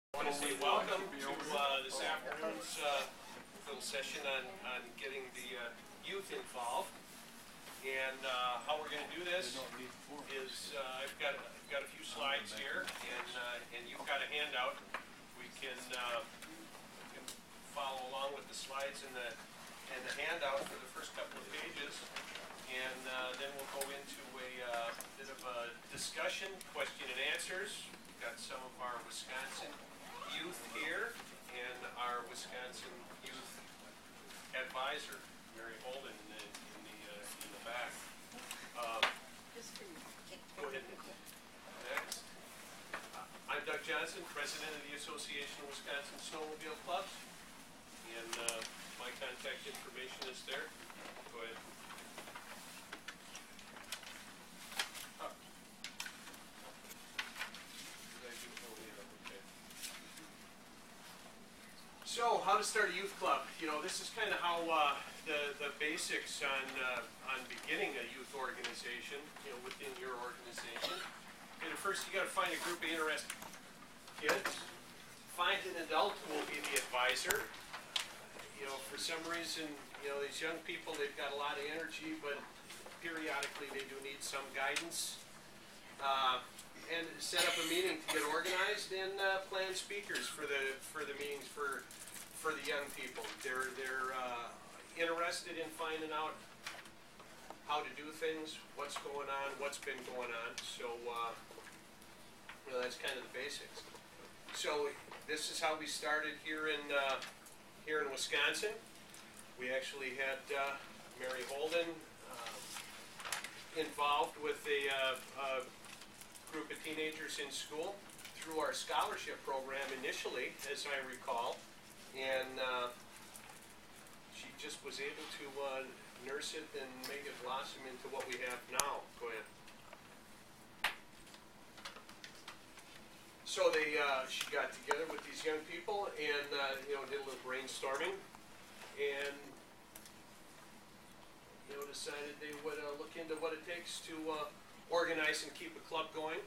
I want to say welcome to this afternoon's little session on getting the youth involved. And how we're going to do this is I've got a few slides here, and you've got a handout. We can follow along with the slides and the handout for the first couple of pages, and then we'll go into a bit of a discussion, question and answers. We've got some of our Wisconsin youth here, and our Wisconsin youth advisor, Mary Holden, in the back. Go ahead. Next. I'm Doug Johnson, president of the Association of Wisconsin Snowmobile Clubs, and my contact information is there. Go ahead. So, how to start a youth club? You know, this is kind of how the basics on beginning a youth organization. You know, within your organization. And first, you got to find a group of interested kids. Find an adult who will be the advisor. You know, for some reason, you know, these young people, they've got a lot of energy, but periodically they do need some guidance. And set up a meeting to get organized, and plan speakers for the meetings for the young people. They're interested in finding out how to do things, what's going on, what's been going on. So you know, that's kind of the basics. So this is how we started here in Wisconsin. We actually had Mary Holden involved with a group of teenagers in school through our scholarship program initially, as I recall, and she just was able to nurse it and make it blossom into what we have now. Go ahead. So she got together with these young people and you know, did a little brainstorming, and you know, decided they would look into what it takes to organize and keep a club going,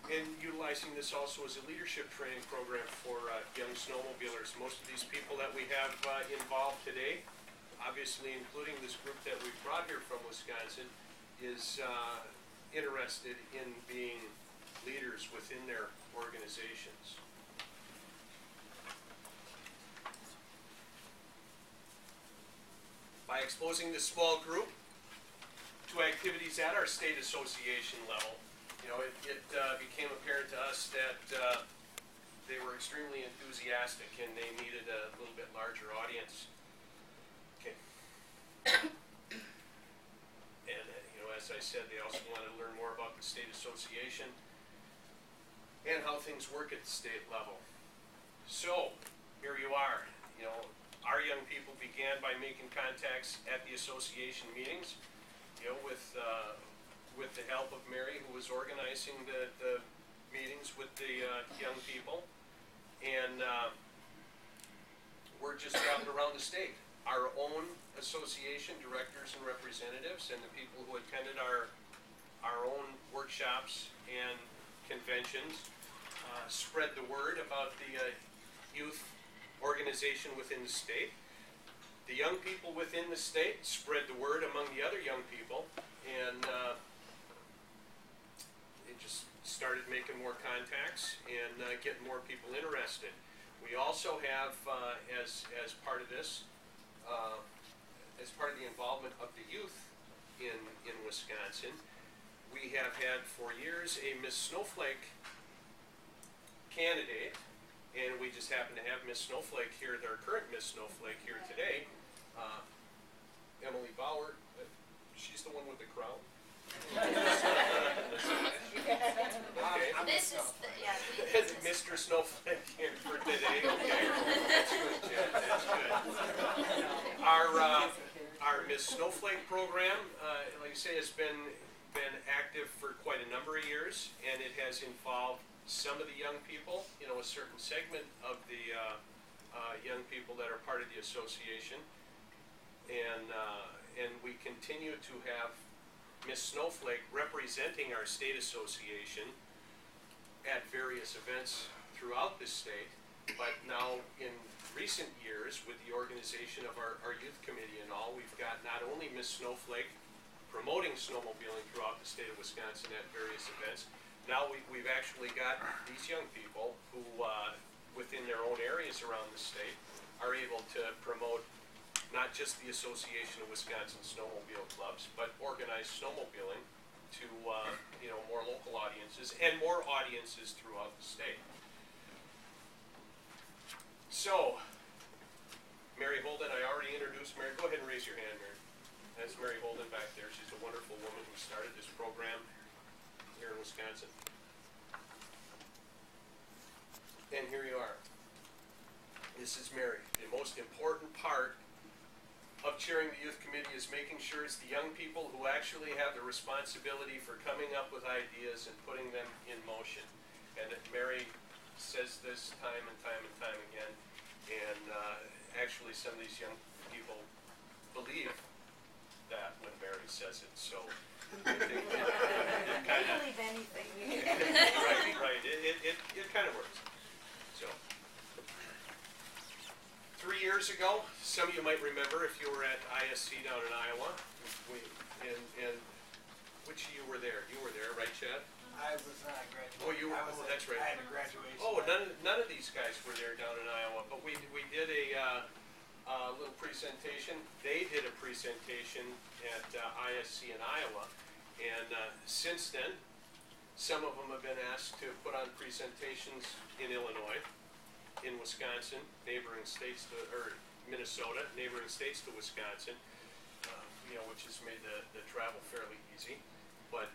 and utilizing this also as a leadership training program for young snowmobilers. Most of these people that we have involved today, obviously including this group that we brought here from Wisconsin, is interested in being leaders within their organizations. By exposing this small group to activities at our state association level, you know, it became apparent to us that they were extremely enthusiastic and they needed a little bit larger audience. Okay. And you know, as I said, they also wanted to learn more about the state association and how things work at the state level. So here you are. You know, our young people began by making contacts at the association meetings, you know, with the help of Mary, who was organizing the meetings with the young people, and word just traveled around the state. Our own association directors and representatives, and the people who attended our own workshops and conventions, spread the word about the youth organization within the state. The young people within the state spread the word among the other young people, and it just started making more contacts and getting more people interested. We also have, as part of this, as part of the involvement of the youth in Wisconsin, we have had for years a Miss Snowflake candidate. And we just happen to have Miss Snowflake here, our current Miss Snowflake here today, Emily Bauer. She's the one with the crown. Okay. This is Mr. Snowflake here for today. Okay, that's good, Jen. That's good. Our Miss Snowflake program, like I say, has been active for quite a number of years, and it has involved some of the young people, you know, a certain segment of the young people that are part of the association, and we continue to have Miss Snowflake representing our state association at various events throughout the state, but now in recent years, with the organization of our youth committee and all, we've got not only Miss Snowflake promoting snowmobiling throughout the state of Wisconsin at various events, now we've actually got these young people who, within their own areas around the state, are able to promote not just the Association of Wisconsin Snowmobile Clubs, but organized snowmobiling to more local audiences and more audiences throughout the state. So, Mary Holden, I already introduced Mary. Go ahead and raise your hand, Mary. That's Mary Holden back there. She's a wonderful woman who started this program here in Wisconsin. And here you are. This is Mary. The most important part of chairing the youth committee is making sure it's the young people who actually have the responsibility for coming up with ideas and putting them in motion. And Mary says this time and time and time again, and actually some of these young people believe that when Mary says it, so I think it kind of believe anything. right. It kind of works. So 3 years ago, some of you might remember if you were at ISC down in Iowa, and which of you were there? You were there, right, Chad? I was not graduating. Oh, that's right. I had a graduation. Oh, none of these guys were there down in Iowa, but we did a little presentation. They did a presentation at ISC in Iowa, and since then, some of them have been asked to put on presentations in Illinois, in Wisconsin, neighboring states to, or Minnesota, neighboring states to Wisconsin, which has made the travel fairly easy. But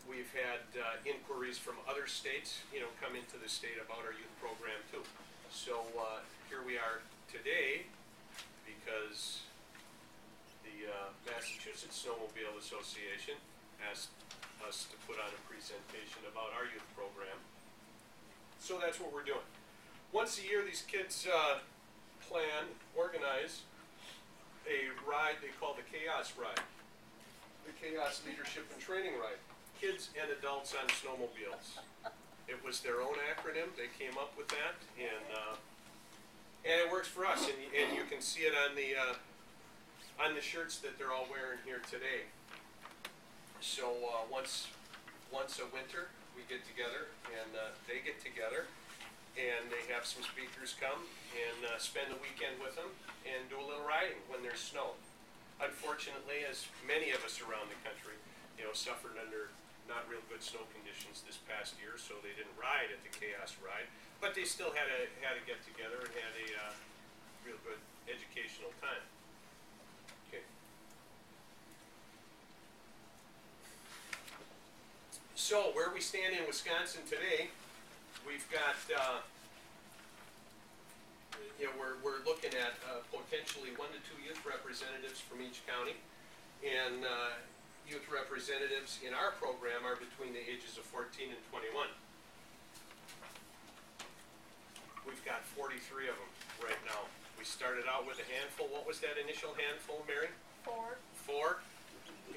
we've had inquiries from other states, come into the state about our youth program too. So here we are today because the Massachusetts Snowmobile Association asked us to put on a presentation about our youth program. So that's what we're doing. Once a year, these kids organize a ride they call the Chaos Ride, the Chaos Leadership and Training Ride. Kids and adults on snowmobiles. It was their own acronym. They came up with that, and it works for us. And you can see it on the shirts that they're all wearing here today. So once a winter, we get together, and they get together. And they have some speakers come and spend the weekend with them and do a little riding when there's snow. Unfortunately, as many of us around the country, suffered under not real good snow conditions this past year, so they didn't ride at the Chaos Ride, but they still had to get together and had a real good educational time. Okay. So where we stand in Wisconsin today. We've got, we're looking at potentially 1 to 2 youth representatives from each county, and youth representatives in our program are between the ages of 14 and 21. We've got 43 of them right now. We started out with a handful. What was that initial handful, Mary? 4. 4,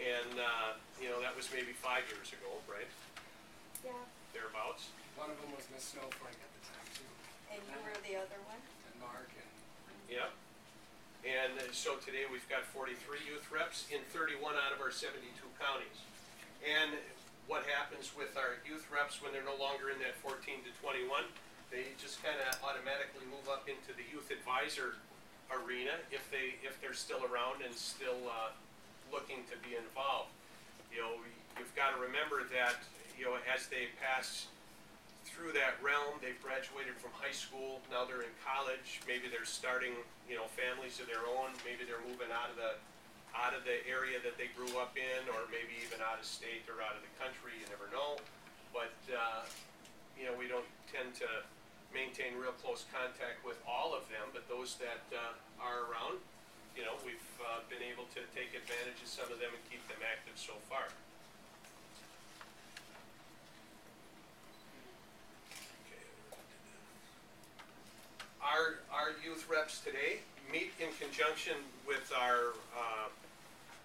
and that was maybe 5 years ago, right? Yeah. Thereabouts. One of them was Miss Snowflake at the time, too. And you were the other one? And Mark and... Yep. And so today we've got 43 youth reps in 31 out of our 72 counties. And what happens with our youth reps when they're no longer in that 14 to 21, they just kind of automatically move up into the youth advisor arena if they're still around and still looking to be involved. You've got to remember that, as they pass through that realm, they've graduated from high school, now they're in college, maybe they're starting, families of their own, maybe they're moving out of the area that they grew up in, or maybe even out of state or out of the country, you never know. But, we don't tend to maintain real close contact with all of them, but those that are around, we've been able to take advantage of some of them and keep them active so far. Our youth reps today meet in conjunction with our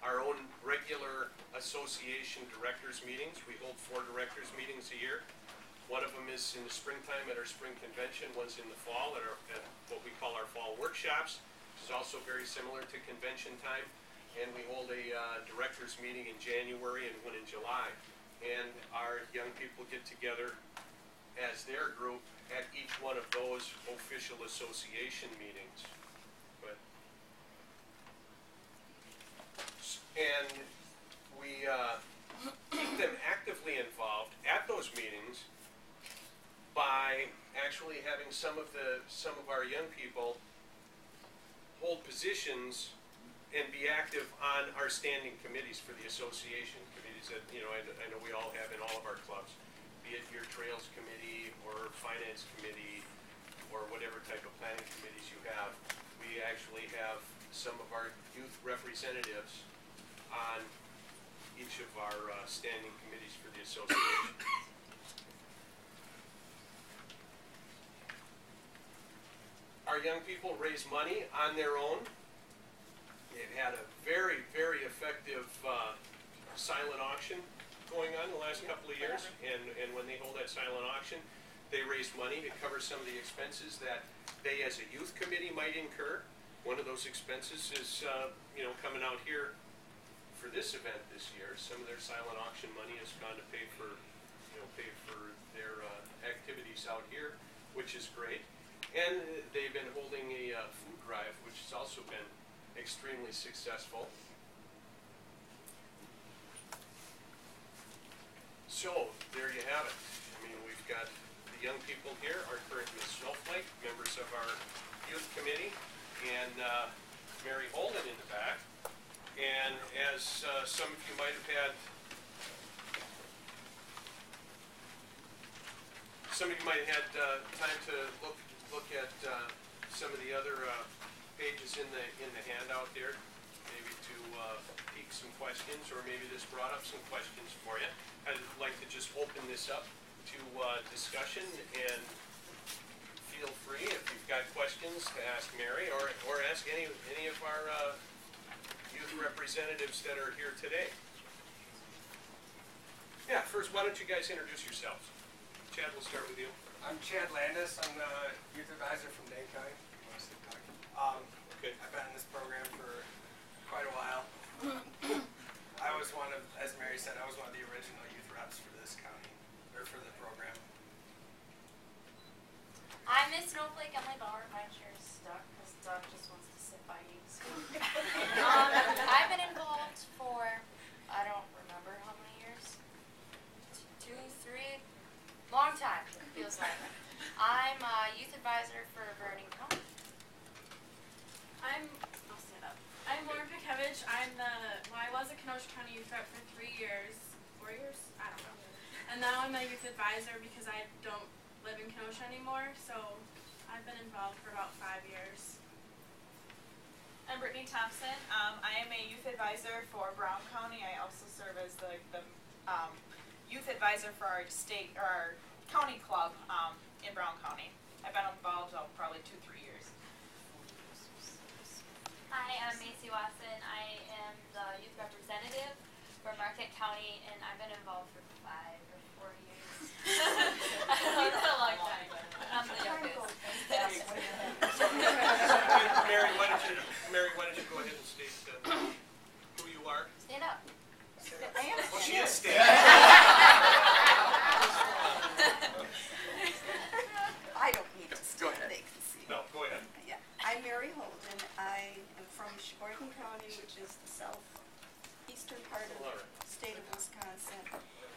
own regular association directors meetings. We hold 4 directors meetings a year. One of them is in the springtime at our spring convention, one's in the fall at what we call our fall workshops, which is also very similar to convention time. And we hold a directors meeting in January and one in July. And our young people get together as their group at each one of those official association meetings. And we keep them actively involved at those meetings by actually having some of our young people hold positions and be active on our standing committees for the association committees that I know we all have in all of our clubs, be it your trails committee or finance committee or whatever type of planning committees you have. We actually have some of our youth representatives on each of our standing committees for the association. Our young people raise money on their own. They've had a very, very effective silent auction going on the last couple of years, and when they hold that silent auction, they raise money to cover some of the expenses that they as a youth committee might incur. One of those expenses is coming out here for this event this year. Some of their silent auction money has gone to pay for their activities out here, which is great. And they've been holding a food drive, which has also been extremely successful. So there you have it. I mean, we've got the young people here are currently Snowflake, members of our youth committee, and Mary Holden in the back. And as some of you might have had, time to look at some of the other pages in the handout there, maybe to pique some questions, or maybe this brought up some questions for you. I'd like to just open this up to discussion, and feel free if you've got questions to ask Mary or ask any of our youth representatives that are here today. Yeah, first, why don't you guys introduce yourselves? Chad, we'll start with you. I'm Chad Landis. I'm the youth advisor from Dane County. Okay. I've been in this program for quite a while. I was one of, as Mary said, I was one of the original youth reps for this county, or for the program. I'm Miss Snowflake. I'm my bar. My chair's stuck because Doug just wants to sit by you. So. I've been involved for, I don't remember how many years. 2, 3, long time, it feels like. I'm a youth advisor for Vernon County. I'll stand up. I'm Lauren Pikevich. I was a Kenosha County youth rep for 3 years, 4 years? I don't know. And now I'm a youth advisor because I don't live in Kenosha anymore, so I've been involved for about 5 years. I'm Brittany Thompson. I am a youth advisor for Brown County. I also serve as the youth advisor for our county club in Brown County. I've been involved probably 2-3 years. Hi, I'm Macy Watson. I am the youth representative for Marquette County, and I've been involved for 5 or 4 years. It's been a long time. I'm the youngest. Mary, why don't you go ahead and state who you are? Stand up. Well, she is standing. I don't need to stand, they can see. No, go ahead. Yeah, I'm Mary Holden. I am from Sheboygan County, which is the southeastern part of the state of Wisconsin.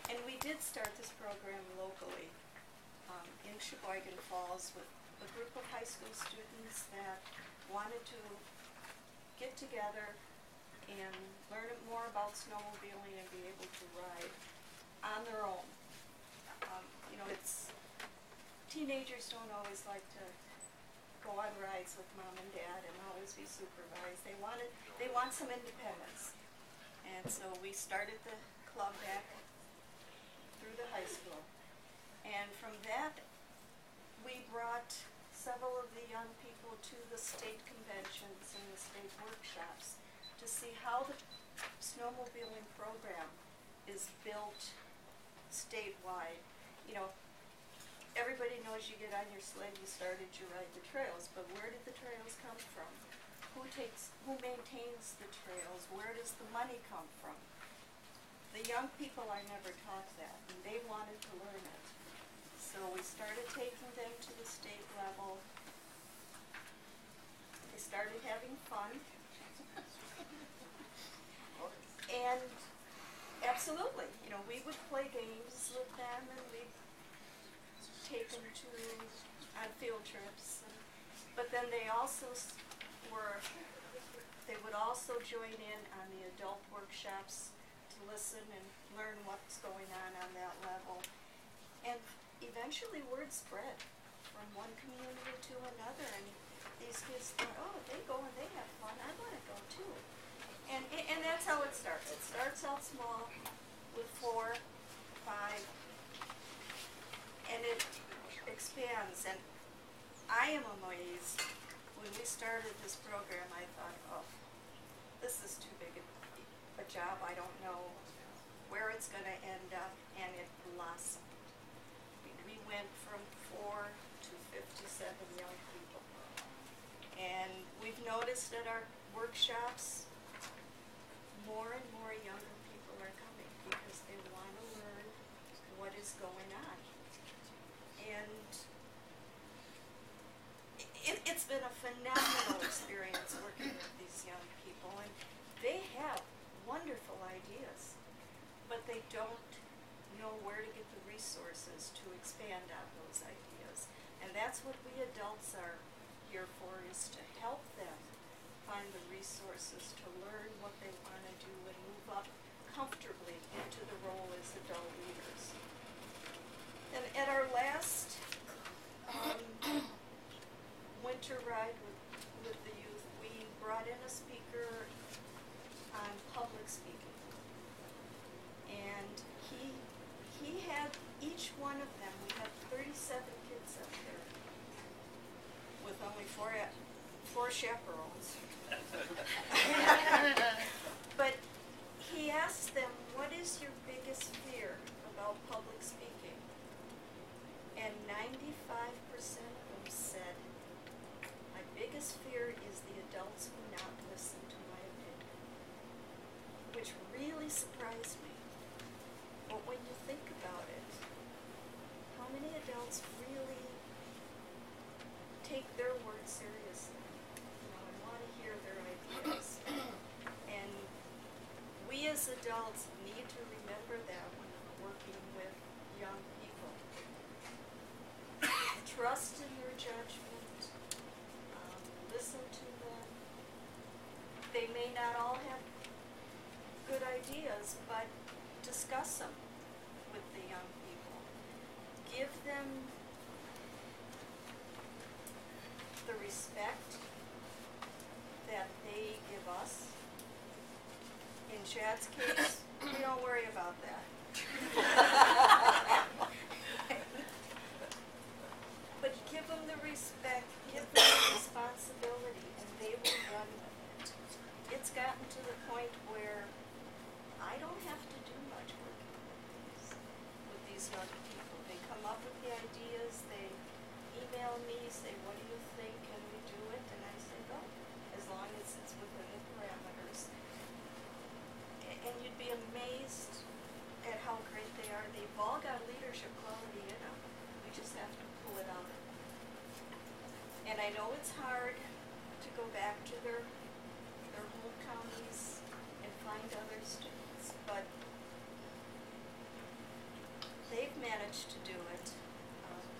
And we did start this program locally in Sheboygan Falls with a group of high school students that wanted to get together and learn more about snowmobiling and be able to ride on their own. Teenagers don't always like to go on rides with mom and dad and always be supervised. They want some independence. And so we started the club back through the high school. And from that, we brought several of the young people to the state conventions and the state workshops to see how the snowmobiling program is built statewide. everybody knows you get on your sled, you started, you ride the trails, but where did the trails come from? Who maintains the trails? Where does the money come from? The young people are never taught that, and they wanted to learn it. So we started taking them to the state level. They started having fun. And absolutely, you know, we would play games with them, and we'd take them on field trips. But then they also they would also join in on the adult workshops to listen and learn what's going on that level. And eventually word spread from one community to another, and these kids thought, oh, they go and they have fun, I want to go too. And that's how it starts. It starts out small with 4, 5, and it expands. And I am amazed. When we started this program, I thought, oh, this is too big a job. I don't know where it's going to end up, and it blossomed. We went from 4 to 57 young people. And we've noticed at our workshops, more and more younger people are coming because they want to learn what is going on. And it's been a phenomenal experience working with these young people, and they have wonderful ideas, but they don't know where to get the resources to expand on those ideas. And that's what we adults are here for, is to help them find the resources to learn what they want to do and move up comfortably into the role as adult leaders. And at our last winter ride with the youth, we brought in a speaker on public speaking. And he had each one of them, we had 37 kids up there with only four chaperones. But he asked them, what is your biggest fear about public speaking? And 95% of them said, my biggest fear is the adults will not listen to my opinion, which really surprised me. But when you think about it, how many adults really take their words seriously, you know, and want to hear their ideas? And we as adults need to remember that when we're working with young people. Trust in their judgment, listen to them. They may not all have good ideas, but discuss them with the young people. Give them the respect that they give us. In Chad's case, we don't worry about that. But give them the respect, give them the responsibility, and they will run with it. It's gotten to the point where I don't have to do much working with these young people. They come up with the ideas, they email me, say, what do you think, can we do it? And I say, go, as long as it's within the parameters. And you'd be amazed at how great they are. They've all got leadership quality in them. We just have to pull it out. And I know it's hard to go back to their home counties and find other students, but they've managed to do it.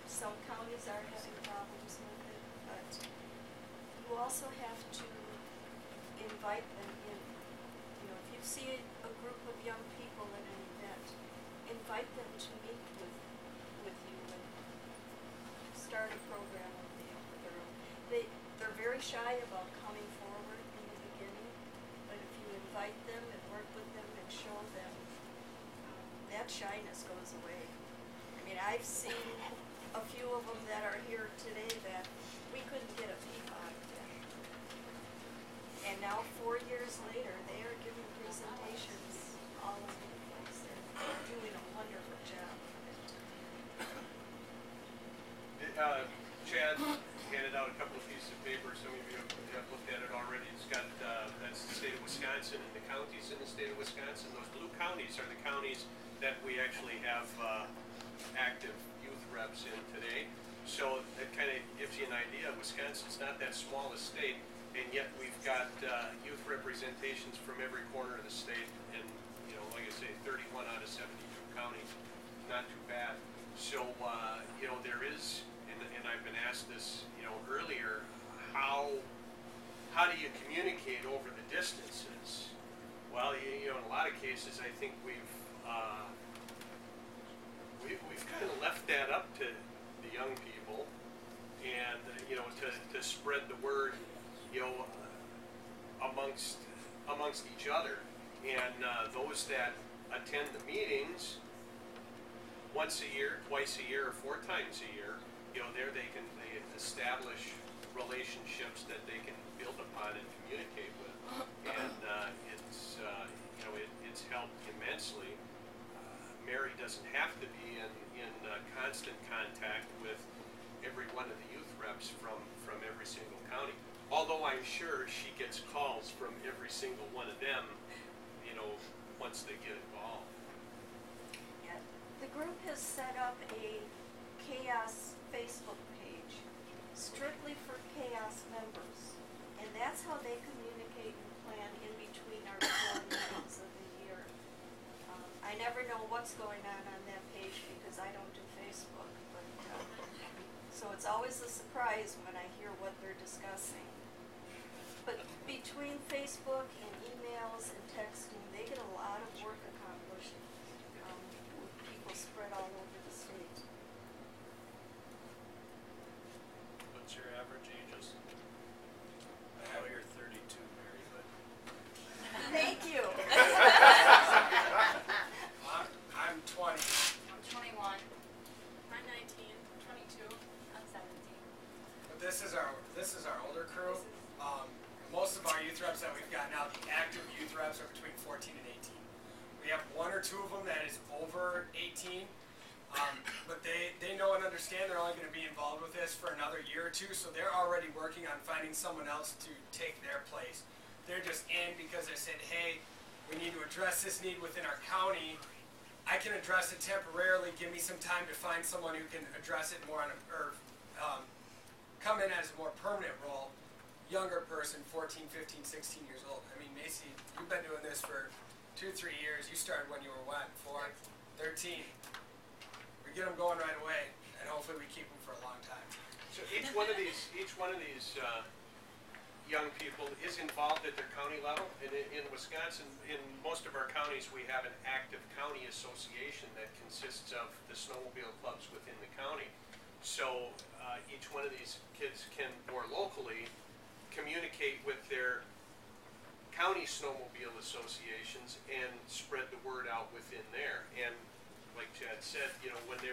Some counties are having problems with it, but you also have to invite them in. You know, if you see a group of young people in an event, invite them to meet with you and start a program of their own. They're very shy about coming forward in the beginning, but if you invite them and work with them and show them, that shyness goes away. I mean, I've seen a few of them that are here today that we couldn't get a peep out of them. And now 4 years later, they are giving presentations all over the place. They're doing a wonderful job of it. Chad handed out a couple of pieces of paper. Some of you have looked at it already. It's got, that's the state of Wisconsin and the counties in the state of Wisconsin. Those blue counties are the counties that we actually have active youth reps in today. So that kind of gives you an idea. Wisconsin's not that small a state, and yet we've got youth representations from every corner of the state, and you know, like I say, 31 out of 72 counties. Not too bad. So you know, there is, and I've been asked this, you know, earlier, how do you communicate over the distances? Well, you know, in a lot of cases, I think we've kind of left that up to the young people, and you know, to spread the word, you know, amongst each other, and those that attend the meetings once a year, twice a year, or 4 times a year, you know, they establish relationships that they can build upon and communicate with, and it's you know, it's helped immensely. Mary doesn't have to be in constant contact with every one of the youth reps from every single county, although I'm sure she gets calls from every single one of them, you know, once they get involved. Yeah. The group has set up a Chaos Facebook page strictly for Chaos members, and that's how they communicate and plan in between our 4 meetings of the year. I never know what's going on that page because I don't do Facebook, but so it's always a surprise when I hear what they're discussing. But between Facebook and emails and texting, they get a lot of work accomplished with people spread all over the state. What's your average ages? I know you're 32, Mary, but Thank you. I'm 20. I'm 21. I'm 19. 22. I'm 17. But this is our older crew. Most of our youth reps that we've got now, the active youth reps, are between 14 and 18. We have 1 or 2 of them that is over 18, but they know and understand they're only going to be involved with this for another year or 2, so they're already working on finding someone else to take their place. They're just in because they said, hey, we need to address this need within our county. I can address it temporarily. Give me some time to find someone who can address it more on a, or come in as a more permanent role. Younger person, 14, 15, 16 years old. I mean, Macy, you've been doing this for 2-3 years. You started when you were what, 4? 13. We get them going right away, and hopefully we keep them for a long time. So each one of these young people is involved at their county level. And in Wisconsin, in most of our counties, we have an active county association that consists of the snowmobile clubs within the county. So each one of these kids can more locally communicate with their county snowmobile associations and spread the word out within there. And like Chad said, you know, when they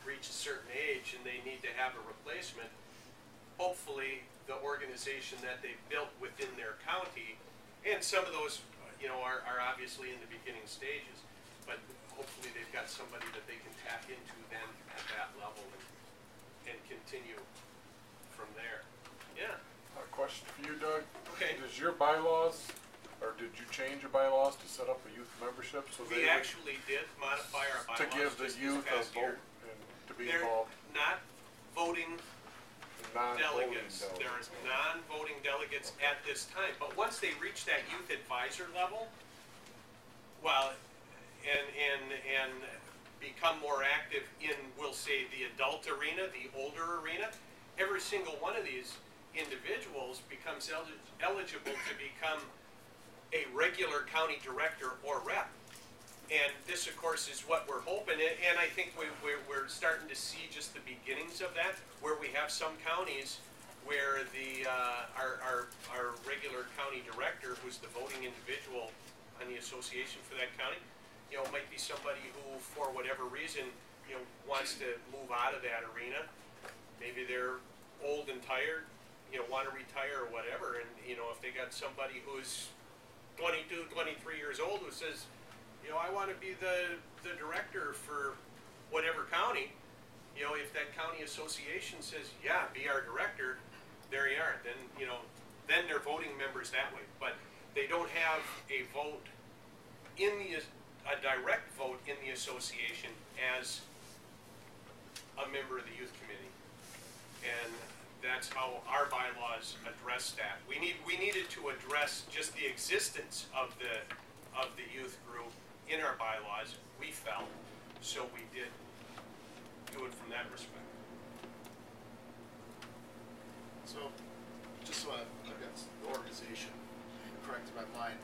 reach a certain age and they need to have a replacement, hopefully the organization that they've built within their county, and some of those, you know, are obviously in the beginning stages, but hopefully they've got somebody that they can tap into then at that level and continue from there. Yeah. A question for you, Doug. Okay. Does your bylaws, or did you change your bylaws to set up a youth membership so We actually did modify our bylaws to give the just youth this a past year. vote and to be They're involved? not voting Non-voting delegates. There's non-voting delegates at this time. But once they reach that youth advisor level, well, and become more active in, we'll say, the adult arena, the older arena, every single one of these individuals becomes eligible to become a regular county director or rep. And this, of course, is what we're hoping, and I think we're starting to see just the beginnings of that, where we have some counties where our regular county director, who's the voting individual on the association for that county, you know, might be somebody who, for whatever reason, you know, wants to move out of that arena. Maybe they're old and tired, you know, want to retire or whatever, and you know, if they got somebody who's 22, 23 years old who says, you know, I want to be the director for whatever county, You know, if that county association says, yeah, be our director, there you are. Then, you know, then they're voting members that way. But they don't have a vote in a direct vote in the association as a member of the youth committee. And that's how our bylaws address that. We needed to address just the existence of the youth group in our bylaws, we felt, so we did do it from that respect. So, just so I've got the organization correct in my mind,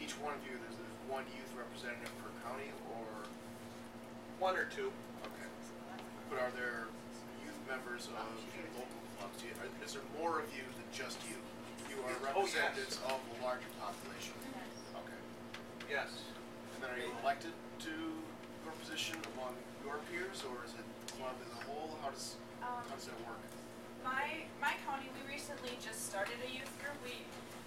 each one of you, there's one youth representative per county, or? One or two. Okay. But are there youth members of local clubs? Is there more of you than just you? You are representatives of the larger population? Okay. Yes. And then are you elected to your position among your peers, or is it club as a whole? How does that work? My county, we recently just started a youth group.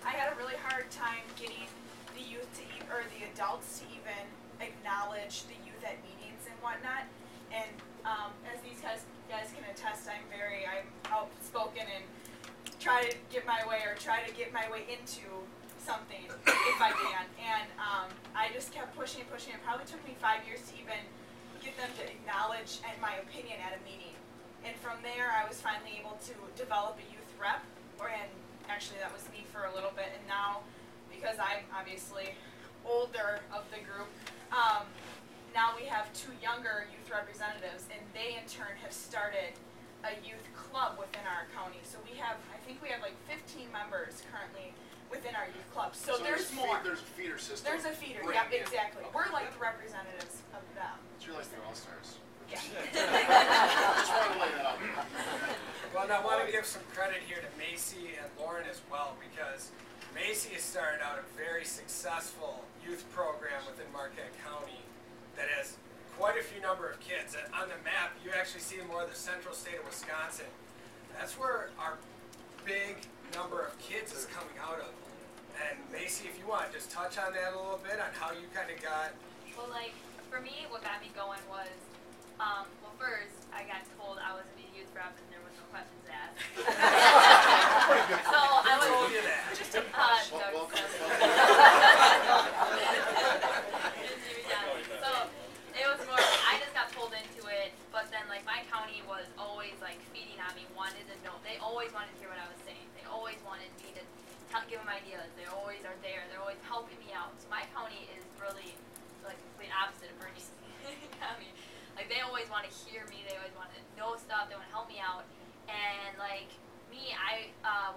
I had a really hard time getting the youth to or the adults to even acknowledge the youth at meetings and whatnot. And as these guys can attest, I'm outspoken and try to get my way into something if I can. And I just kept pushing. It probably took me 5 years to even get them to acknowledge my opinion at a meeting. And from there, I was finally able to develop a youth rep, and actually that was me for a little bit. And now, because I'm obviously older of the group, now we have 2 younger youth representatives, and they in turn have started a youth club within our county. So I think we have like 15 members currently within our youth club. So there's more. There's a feeder system. There's a feeder, Right. yep, exactly. We're like the representatives of them. So you're like the all-stars. Yeah. Just want to lay that out. Well, and I want to give some credit here to Macy and Lauren as well, because Macy has started out a very successful youth program within Marquette County that has quite a few number of kids. And on the map, you actually see more of the central state of Wisconsin. That's where our big number of kids is coming out of. And Macy, if you want, just touch on that a little bit, on how you kind of got... Well, like, for me, what got me going was, well, first, I got told I was going to be a youth rep and there was no questions asked. So I was... Who told you that? Doug Welcome. So it was more, I just got pulled into it, but then like my county was always like feeding on me, wanted to know, they always wanted to hear what I was saying. They always wanted me to give them ideas. They always are there. They're always helping me out. So my county is really like the complete opposite of Bernie's county. Like they always want to hear me. They always want to know stuff. They want to help me out. And like me,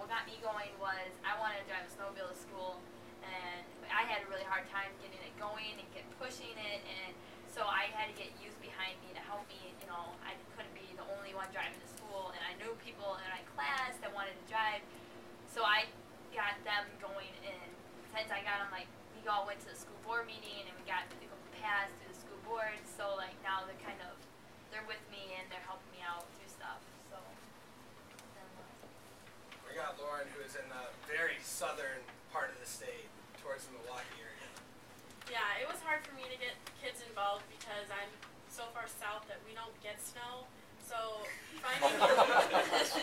what got me going was I wanted to drive a snowmobile to school, and I had a really hard time getting it going and pushing it, and so I had to get youth behind me to help me. You know, I couldn't be the only one driving to school, and I knew people in my class that wanted to drive, so I got them going. And since I got them, like we all went to the school board meeting, and we got to go pass through the school board. So like now they're with me and they're helping me out through stuff. So. We got Lauren, who is in the very southern part of the state, towards the Milwaukee area. Yeah, it was hard for me to get kids involved because I'm so far south that we don't get snow. So finding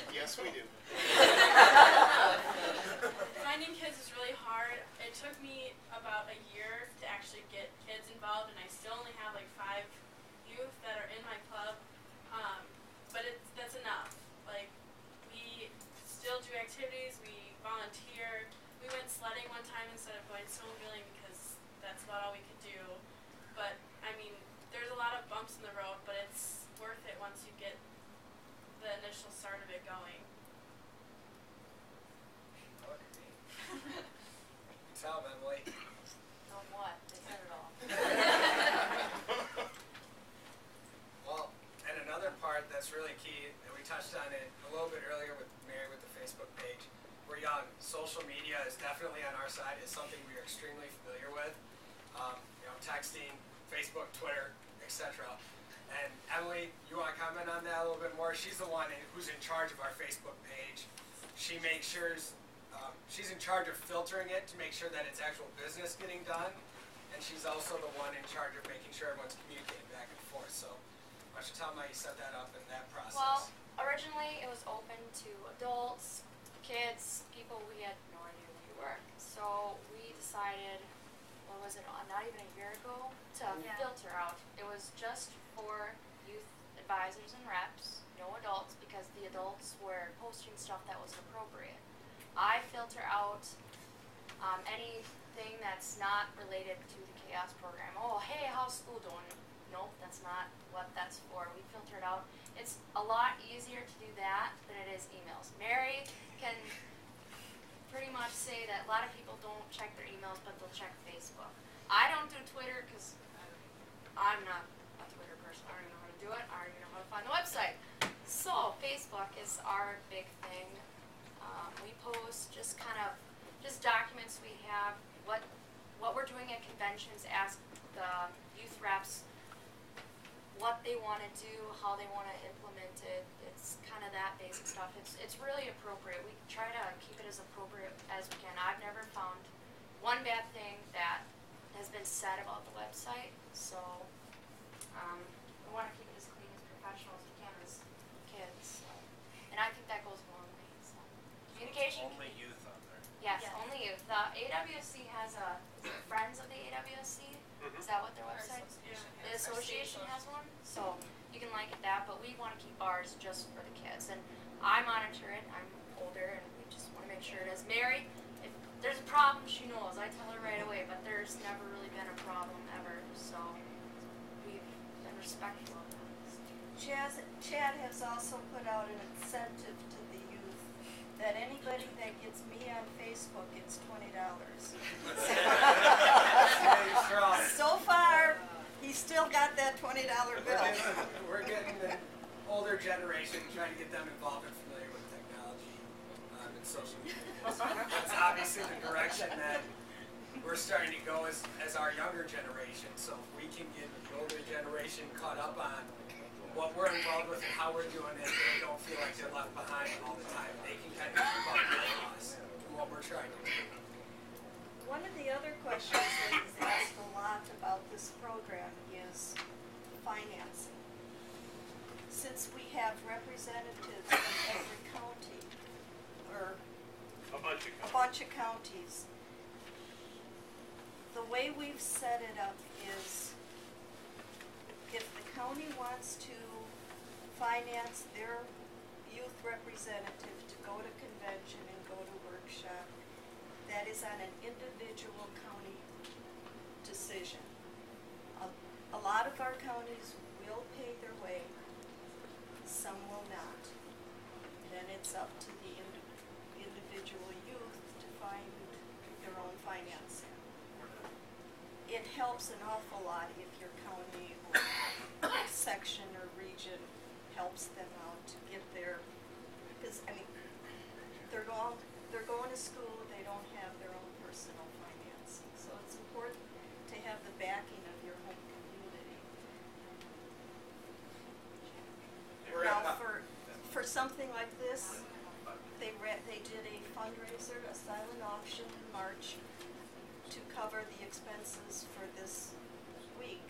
Yes, we do. finding kids is really hard. It took me about a year to actually get kids involved, and I still only have like 5 youth that are in my club. But that's enough. Like we still do activities. We volunteer. We went sledding one time instead of going snowmobiling because that's about all we could do. But I mean, there's a lot of bumps in the road, but it's worth it once you get the initial start of it going. Tell them, Emily. Oh, what? They said it all. Well, and another part that's really key, and we touched on it a little bit earlier with Mary with the Facebook page. We're young. Social media is definitely on our side. It's something we are extremely familiar with. Texting, Facebook, Twitter, etc. And Emily, you want to comment on that a little bit more? She's the one who's in charge of our Facebook page. She makes sure she's in charge of filtering it to make sure that it's actual business getting done, and she's also the one in charge of making sure everyone's communicating back and forth. So Why don't you tell them how you set that up and that process? Well, originally it was open to adults, kids, people we had no idea who we were. So we decided, what was it, not even a year ago, to filter out. It was just for youth advisors and reps, no adults, because the adults were posting stuff that was appropriate. I filter out anything that's not related to the CHAOS program. Oh, hey, how's school doing? Nope, that's not what that's for. We filter it out. It's a lot easier to do that than it is emails. Mary can pretty much say that a lot of people don't check their emails, but they'll check Facebook. I don't do Twitter because I'm not a Twitter person. I don't even know how to do it. I don't even know how to find the website. So Facebook is our big thing. We post just documents we have, what we're doing at conventions, ask the youth reps what they want to do, how they want to implement it. It's kind of that basic stuff. It's really appropriate. We try to keep it as appropriate as we can. I've never found one bad thing that has been said about the website. So we want to keep it as clean, as professional as we can as kids. So. And I think that goes a long way. So. Communication. Only youth on there. Yes, only youth. The AWSC has is it Friends of the AWSC? Is that what their website? The association has one, so you can like it that, but we want to keep ours just for the kids. And I monitor it. I'm older, and we just want to make sure it is. Mary, if there's a problem, she knows. I tell her right away, but there's never really been a problem ever, so we've been respectful of that. Chad has also put out an incentive to the youth that anybody that gets me on Facebook gets $20. So far, he's still got that $20 bill. We're getting the older generation, trying to get them involved and familiar with technology and social media. That's obviously the direction that we're starting to go as our younger generation. So if we can get the older generation caught up on what we're involved with and how we're doing it, they don't feel like they're left behind all the time. They can kind of keep up with us and what we're trying to do. One of the other questions that is asked a lot about this program is financing. Since we have representatives from every county, or a bunch of counties, the way we've set it up is if the county wants to finance their youth representative to go to convention and go to workshop, that is on an individual county decision. A lot of our counties will pay their way, some will not. And then it's up to the individual youth to find their own financing. It helps an awful lot if your county or section or region helps them out to get their, because I mean, they're going to school, they don't have their own personal financing. So it's important to have the backing of your home community. Now for something like this, they did a fundraiser, a silent auction in March to cover the expenses for this week.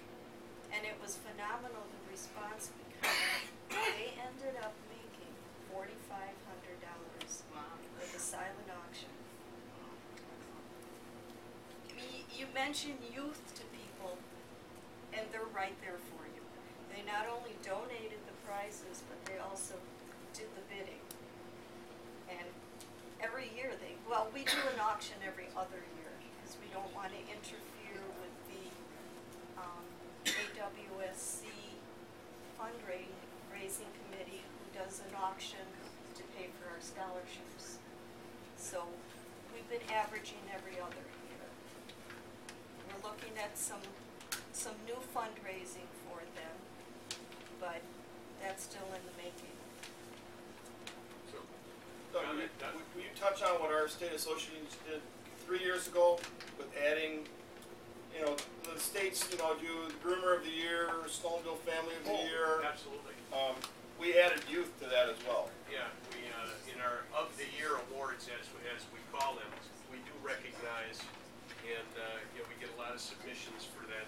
And it was phenomenal, the response, because they ended up making $4,500 with the silent auction. You mention youth to people, and they're right there for you. They not only donated the prizes, but they also did the bidding. And every year we do an auction every other year, because we don't want to interfere with the AWSC fundraising committee who does an auction to pay for our scholarships. So we've been averaging every other year. We're looking at some new fundraising for them, but that's still in the making. So, Doug, will you touch on what our state associations did 3 years ago with adding, the states, do the Groomer of the Year, Snowmobile Family of the Year. Absolutely. We added youth to that as well. Yeah, we in our of the year awards, as we call them, we do recognize, and we get a lot of submissions for that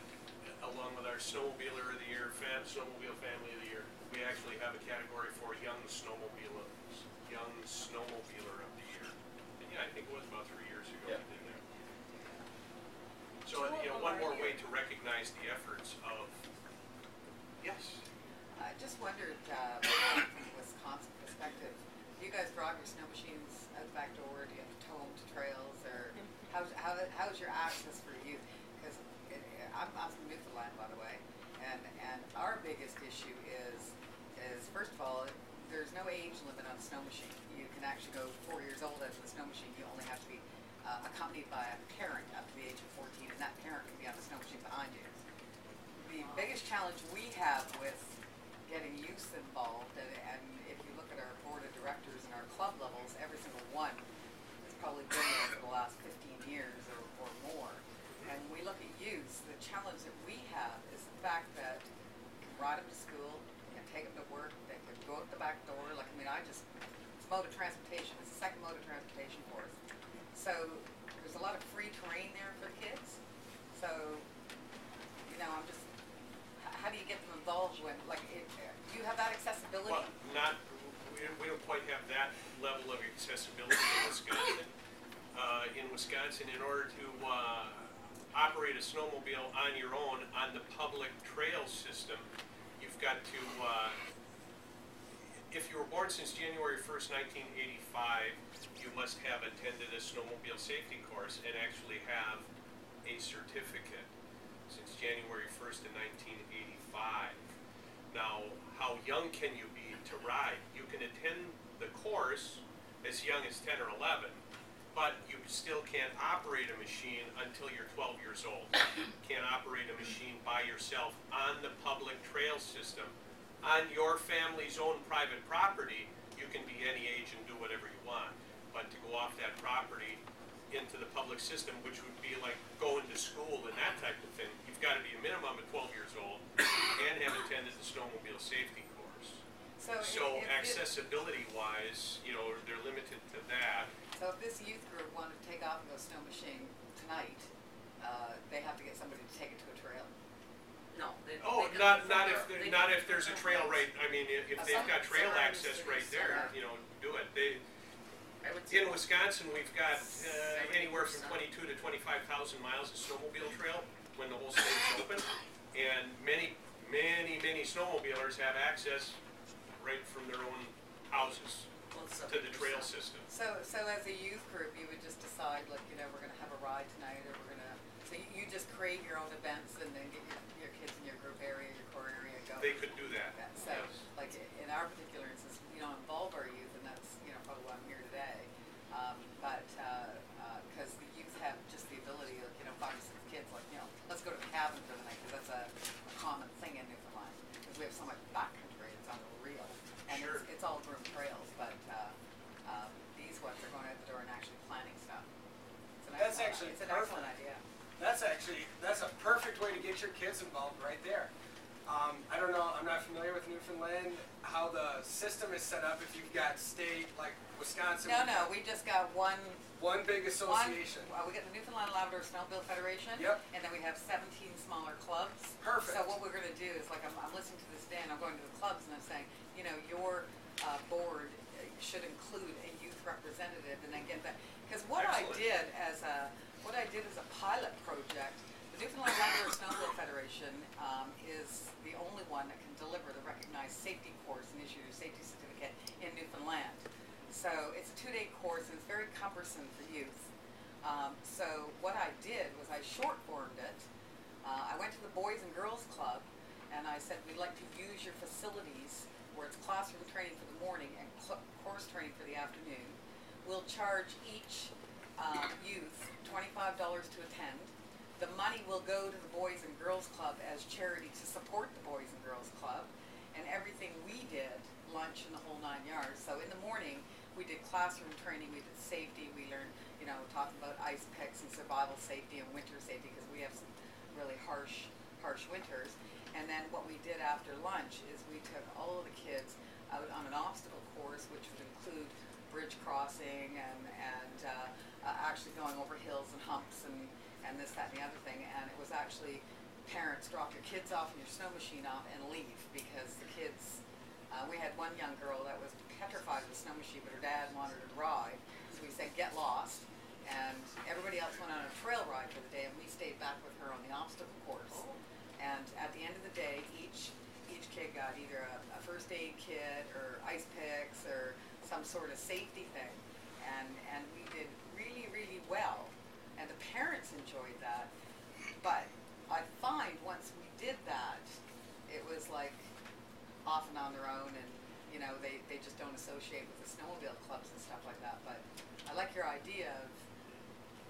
along with our Snowmobiler of the Year, Snowmobile Family of the Year, we actually have a category for Young Snowmobiler of the Year. And yeah, I think it was about 3 years ago we did that. So, one more way to recognize the efforts of, yes? I just wondered, from a Wisconsin perspective, do you guys drive your snow machines out the back door? Do you have to tow them to trails? Or how's your access for youth? Because I'm from Newfoundland, by the way, and our biggest issue is first of all, there's no age limit on a snow machine. You can actually go 4 years old out of the snow machine. You only have to be accompanied by a parent up to the age of 14, and that parent can be on the snow machine behind you. The biggest challenge we have with getting youth involved, and if you look at our board of directors and our club levels, every single one has probably been there for the last 15 years or more. And when we look at youth, the challenge that we have is the fact that you can ride them to school, you can take them to work, they can go out the back door. Like, I mean, it's mode of transportation. It's the second mode of transportation for us. So there's a lot of free terrain there for kids. So, I'm just, how do you get them involved when, do you have that accessibility? Well, we don't quite have that level of accessibility in Wisconsin. In order to operate a snowmobile on your own on the public trail system, you've got to, if you were born since January 1st, 1985, you must have attended a snowmobile safety course and actually have a certificate since January 1st of 1985. Now, how young can you be to ride? You can attend the course as young as 10 or 11, but you still can't operate a machine until you're 12 years old. You can't operate a machine by yourself on the public trail system. On your family's own private property, you can be any age and do whatever you want. But to go off that property into the public system, which would be like going to school and that type of thing, you've got to be a minimum of 12 years old and have attended the snowmobile safety course. So accessibility-wise, they're limited to that. So if this youth group wanted to take off and go snow machine tonight, they have to get somebody to take it to a trail? No. Not if there's a trail right. I mean, if they've got trail access right there, do it. In Wisconsin, we've got anywhere from 22 to 25,000 miles of snowmobile trail when the whole state's open, and many snowmobilers have access right from their own houses to the trail system. So as a youth group, you would just decide, we're going to have a ride tonight, or we're going to. So you just create your own events and then get your kids in your group area, your core area, go. They could do that. So, like in our particular instance, we don't involve our youth, and that's probably why I'm here today. But because the youth have just the ability, 5 or 6 kids, let's go to the cabin for the night, because that's a common thing in Newfoundland, because we have so much backcountry, it's unreal, and sure. it's all groomed trails. But these ones are going out the door and actually planning stuff. That's actually it's an excellent idea. That's a perfect way to get your kids involved right there. I don't know, I'm not familiar with Newfoundland, how the system is set up if you've got state, like Wisconsin. No, we just got one big association. We got the Newfoundland Labrador Snowmobile Federation. Yep. And then we have 17 smaller clubs. Perfect. So what we're going to do is, I'm listening to this day, and I'm going to the clubs, and I'm saying, your board should include a youth representative, and then get that. Because what I did as a pilot project, the Newfoundland Labrador Snowmobile Federation is the only one that can deliver the recognized safety course and issue your safety certificate in Newfoundland. So it's a 2-day course, and it's very cumbersome for youth. So what I did was I short-formed it. I went to the Boys and Girls Club, and I said, we'd like to use your facilities where it's classroom training for the morning and course training for the afternoon. We'll charge each youth $25 to attend. The money will go to the Boys and Girls Club as charity to support the Boys and Girls Club. And everything we did, lunch and the whole 9 yards. So in the morning, we did classroom training, we did safety, we learned, talking about ice picks and survival safety and winter safety, because we have some really harsh winters. And then what we did after lunch is we took all of the kids out on an obstacle course, which would include bridge crossing and actually going over hills and humps and this, that, and the other thing. And it was actually parents drop your kids off and your snow machine off and leave because the kids, we had one young girl that was petrified of the snow machine, but her dad wanted her to ride, so we said, get lost. And everybody else went on a trail ride for the day, and we stayed back with her on the obstacle course. And at the end of the day, each kid got either a first aid kit or ice picks or some sort of safety thing. And we did really, really well. And the parents enjoyed that. But I find once we did that, it was like off and on their own, and you know, they just don't associate with the snowmobile clubs and stuff like that. But I like your idea of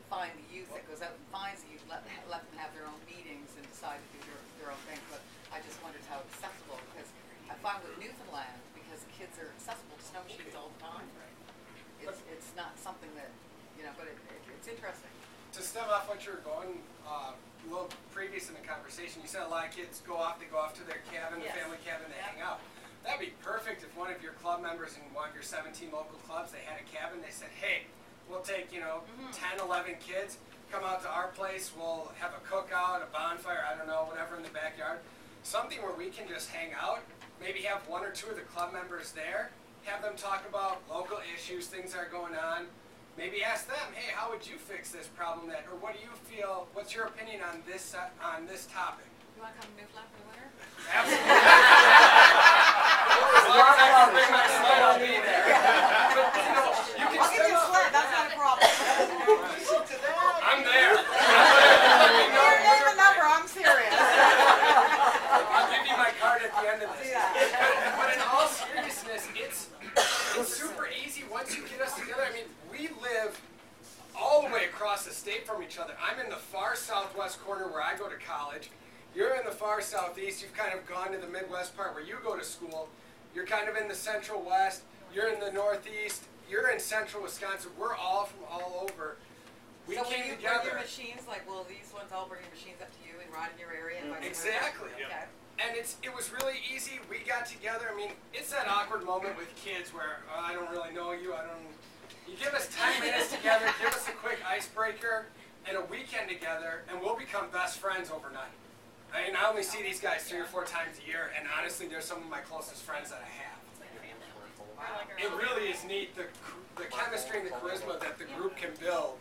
find the youth that goes out and finds the youth, let them have their own meetings and decide to do their own thing. But I just wondered how accessible, because I find with Newfoundland, because kids are accessible to snow machines all the time, it's not something that, you know, but it's interesting. To stem off what you were going, a little previous in the conversation, you said a lot of kids they go off to their cabin, the family cabin, they hang out. That'd be perfect if one of your club members in one of your 17 local clubs, they had a cabin, they said, hey, we'll take, 10, 11 kids, come out to our place, we'll have a cookout, a bonfire, I don't know, whatever in the backyard. Something where we can just hang out, maybe have one or two of the club members there, have them talk about local issues, things that are going on. Maybe ask them, hey, how would you fix this problem or what do you feel, what's your opinion on this topic? You want to come to Newfoundland for the winter? Absolutely. As long as I can bring my sled, I'll be there. But, you can I'll give you a sled, that's not a problem. I'm there. Your name and number, I'm serious. I'll give you my card at the end of this. But in all seriousness, it's super easy once you get us together. I mean, we live all the way across the state from each other. I'm in the far southwest corner where I go to college. You're in the far southeast. You've kind of gone to the Midwest part where you go to school. You're kind of in the central west. You're in the northeast. You're in central Wisconsin. We're all from all over. We so came when you together. bring your machines, like, will these ones all bring your machines up to you and ride in your area? And Exactly. Okay. And it was really easy. We got together. I mean, it's that awkward moment with kids where I don't really know you. You give us 10 minutes together, give us a quick icebreaker, and a weekend together, and we'll become best friends overnight. I mean, I only see these guys 3 or 4 times a year, and honestly, they're some of my closest friends that I have. It really is neat, the chemistry and the charisma that the group can build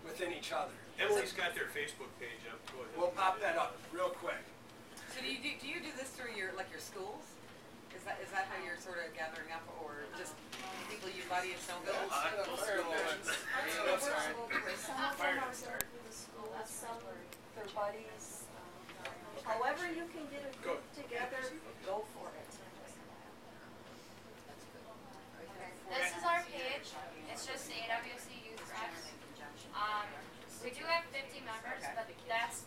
within each other. Emily's got their Facebook page up. Go ahead. We'll pop that up real quick. So do you do this through your schools? Is that how you're sort of gathering up, or just people you buddy at snowmobiles? Some of them are through the schools, some their buddies. However you can get a group together, go for it. This is our page. It's just the AWC Youth Reps. We do have 50 members, but that's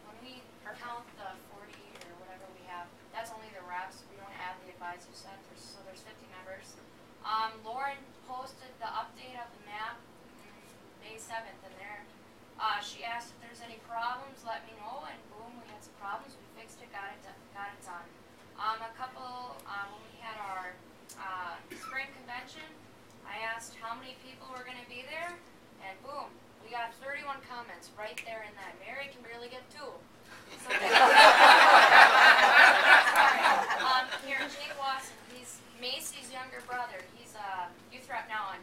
when we count the 40 or whatever we have. That's only the reps. We don't add the advisor centers, so there's 50 members. Lauren posted the update of the map May 7th, and there she asked if there's any problems, let me know, and boom, we had some problems. We fixed it, got it done. When we had our spring convention, I asked how many people were going to be there, and boom, we got 31 comments right there in that. Mary can barely get 2. So here, Jake Watson, he's Macy's younger brother. He's a youth rep now, and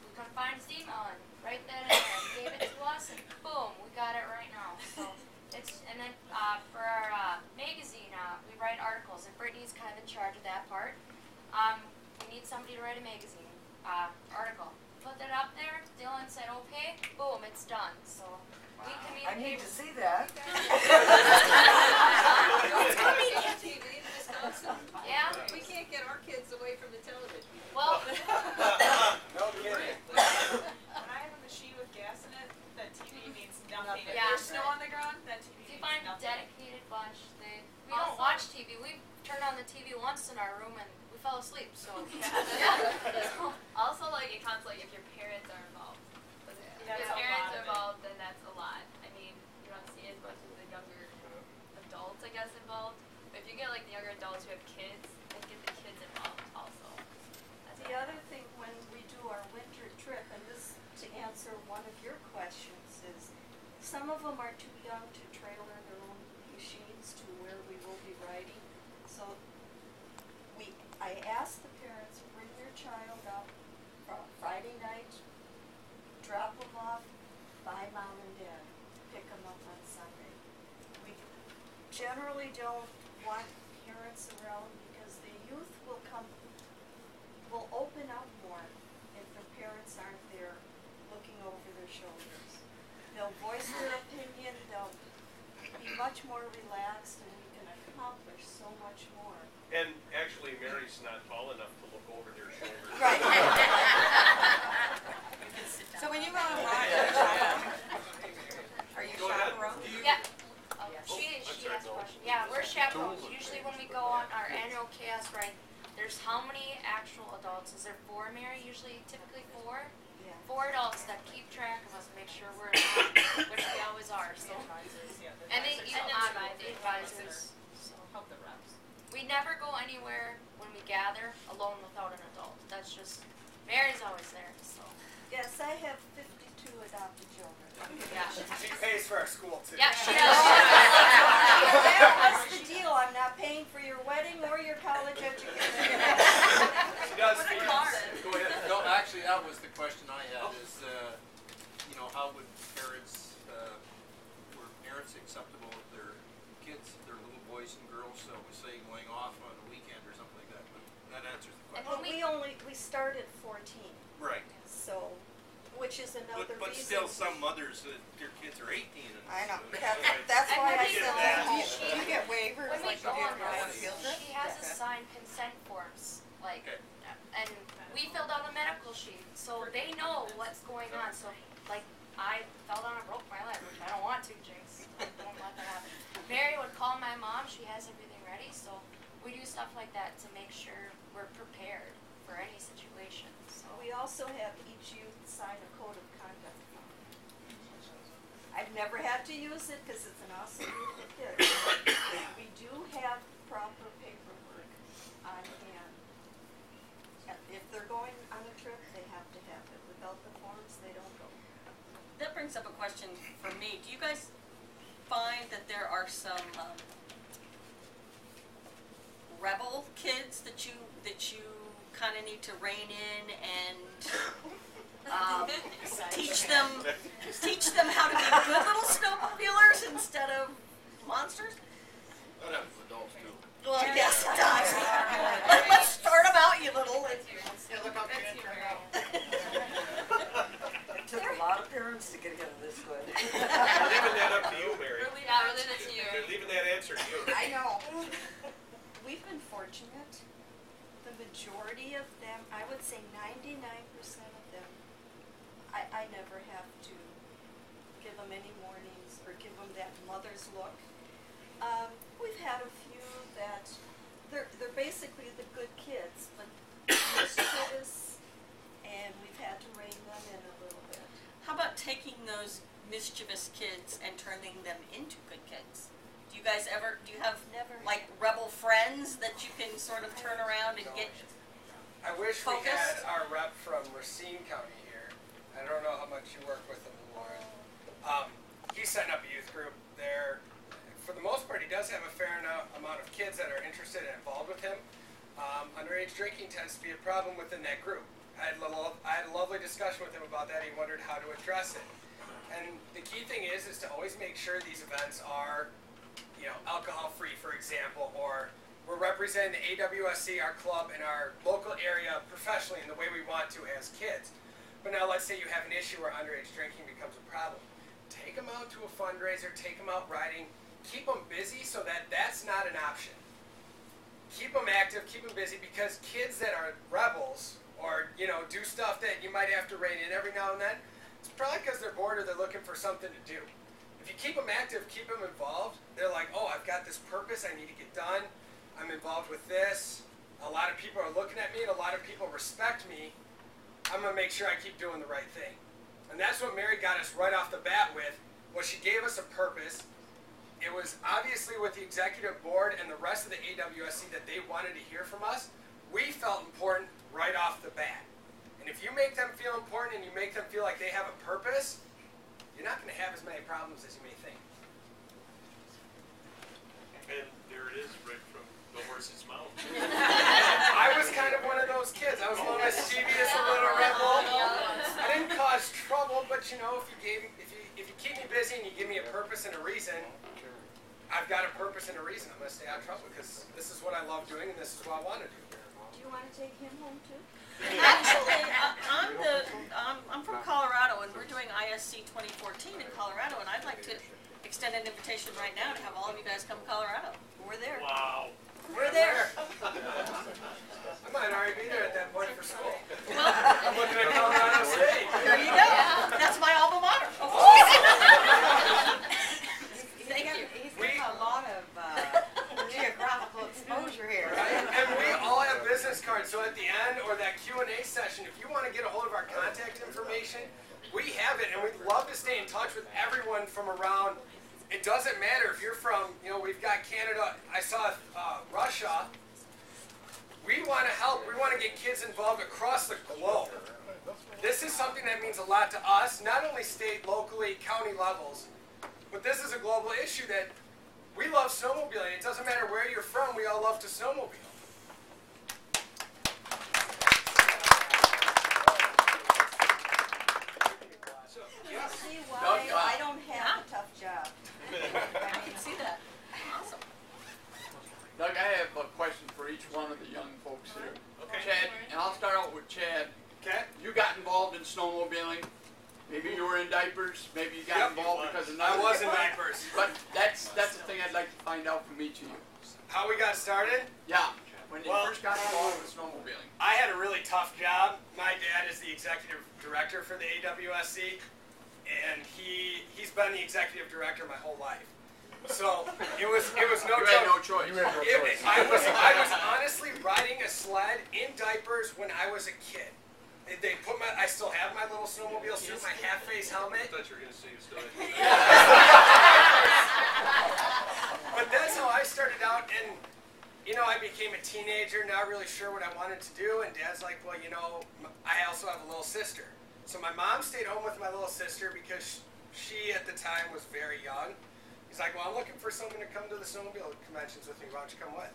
we couldn't find his email, and right then and there, he gave it to us, and boom, we got it right now. So and then for our magazine, we write articles, and Brittany's kind of in charge of that part. We need somebody to write a magazine article. Put that up there. Dylan said, okay, boom, it's done. So we communicate. I need to see that. Yeah. We can't get our kids away from the television. Well. No kidding. When I have a machine with gas in it, that TV means nothing. If Yeah. there's snow on the ground, that TV If you means find a nothing. dedicated bunch, we don't watch TV. We turned on the TV once in our room and we fell asleep. So Also, like, it counts, like, if your parents are involved. That's If a parents lot are of it. involved, then that's a lot. I mean, you don't see as much as the younger adults, I guess, involved. But if you get, like, the younger adults who have kids, then get the kids involved also. That's The other thing, when we do our winter trip, and this to answer one of your questions, is some of them are too young to trailer their I ask the parents, bring your child up Friday night, drop them off by mom and dad, pick them up on Sunday. We generally don't want parents around because the youth will open up more if their parents aren't there looking over their shoulders. They'll voice their opinion, they'll be much more relaxed, and we can accomplish so much more. And actually, Mary's not tall enough to look over their shoulders. Right. So when you go on ride, are you chaperone? Yeah. She has a question. Yeah, we're chaperones. Usually when we go on our annual chaos ride, there's how many actual adults? Is there 4, Mary? Usually, typically 4? Yeah. 4 adults that keep track of us, make sure we're in line, which we always are. So. And they even the advisors. So. Help the reps. We never go anywhere when we gather alone without an adult. That's just, Mary's always there. So. Yes, I have 52 adopted children. Yeah. She pays for our school too. Yeah, she does. That was the deal. I'm not paying for your wedding or your college education. She does With a fees. card. Go ahead. No, actually, that was the question I had is, you know, how would parents, were parents acceptable of their kids, their little boys and girls, so we say going off on a weekend or something like that, but that answers the question. Well, we start at 14. Right. So, which is another But reason. still, some mothers, their kids are 18 and. I know. so- That's And why when I we said go that. on, Do you get waivers when we like go you do on if you're on a rides, field trip? she has us sign consent forms, like, Okay. and we filled out a medical sheet, so they know what's going on. So, like, I fell down and broke my leg, which I don't want to, Jinx. Don't let that happen. Mary would call my mom. She has everything ready, so we do stuff like that to make sure we're prepared for any situation. So. We also have each youth sign a code of conduct. I've never had to use it because it's an awesome group of kids. We do have proper paperwork on hand. If they're going on a trip, they have to have it. Without the forms, they don't go. That brings up a question for me. Do you guys find that there are some rebel kids that you kind of need to rein in and teach them how to be good little snowmobilers instead of monsters? That happens with adults too. Well, yes, it does. Let's start them out, you little. Yeah, look how It took a lot of parents to get him this good. We're leaving that up to you, Mary. Yeah, we're leaving it to you. They're leaving that answer to you. I know. We've been fortunate. The majority of them, I would say 99% of them, I never have to give them any warnings or give them that mother's look. We've had a few that they're basically the good kids, but mischievous, and we've had to rein them in a little bit. How about taking those mischievous kids and turning them into good kids? Do you guys ever, do you have Never. like rebel friends that you can sort of turn around and get I wish we focused? had our rep from Racine County here. I don't know how much you work with him, Lauren. He's setting up a youth group there. For the most part, he does have a fair amount of kids that are interested and involved with him. Underage drinking tends to be a problem within that group. I had a lovely discussion with him about that. He wondered how to address it. And the key thing is to always make sure these events are, you know, alcohol-free, for example, or we're representing the AWSC, our club, in our local area professionally in the way we want to as kids. But now let's say you have an issue where underage drinking becomes a problem. Take them out to a fundraiser, take them out riding, keep them busy so that that's not an option. Keep them active, keep them busy, because kids that are rebels or, you know, do stuff that you might have to rein in every now and then, it's probably because they're bored or they're looking for something to do. If you keep them active, keep them involved, they're like, oh, I've got this purpose I need to get done. I'm involved with this. A lot of people are looking at me and a lot of people respect me. I'm going to make sure I keep doing the right thing. And that's what Mary got us right off the bat with, was she gave us a purpose. It was obviously with the executive board and the rest of the AWSC that they wanted to hear from us. We felt important right off the bat. And if you make them feel important and you make them feel like they have a purpose, you're not going to have as many problems as you may think. And there it is, right from the horse's mouth. I was but you know, if you keep me busy and you give me a purpose and a reason, I've got a purpose and a reason. I'm going to stay out of trouble because this is what I love doing and this is what I want to do. Do you want to take him home too? Actually, I'm from Colorado, and we're doing ISC 2014 in Colorado, and I'd like to extend an invitation right now to have all of you guys come to Colorado. We're there. Wow. We're there. I might already be there at that point for school. Well, I'm looking at Colorado State. there you go. That's my alma mater. He's got a lot of geographical exposure here. Right? And we all have business cards, so at the end or that Q&A session, if you want to get a hold of our contact information, we have it, and we'd love to stay in touch with everyone from around. It doesn't matter if you're from, you know, we've got Canada, I saw Russia. We want to help, we want to get kids involved across the globe. This is something that means a lot to us, not only state, locally, county levels, but this is a global issue that we love snowmobiling. It doesn't matter where you're from, we all love to snowmobile. See why I don't have a tough job. I mean, see that? Awesome. Doug, I have a question for each one of the young folks here. Okay. Chad, and I'll start out with Chad. Okay. You got involved in snowmobiling. Maybe you were in diapers. Maybe you got involved because of I another. was in diapers. But that's the thing I'd like to find out from each of you. How we got started? Yeah. When you first got involved with snowmobiling. I had a really tough job. My dad is the executive director for the AWSC, and he's been the executive director my whole life. So it was no You joke. had no choice. I was honestly riding a sled in diapers when I was a kid. They put I still have my little snowmobile suit, my half-face helmet. I thought you were going to say you still had. But that's how I started out, and you know, I became a teenager, not really sure what I wanted to do, and Dad's like, well, you know, I also have a little sister. So my mom stayed home with my little sister because she, at the time, was very young. He's like, well, I'm looking for someone to come to the snowmobile conventions with me. Why don't you come with?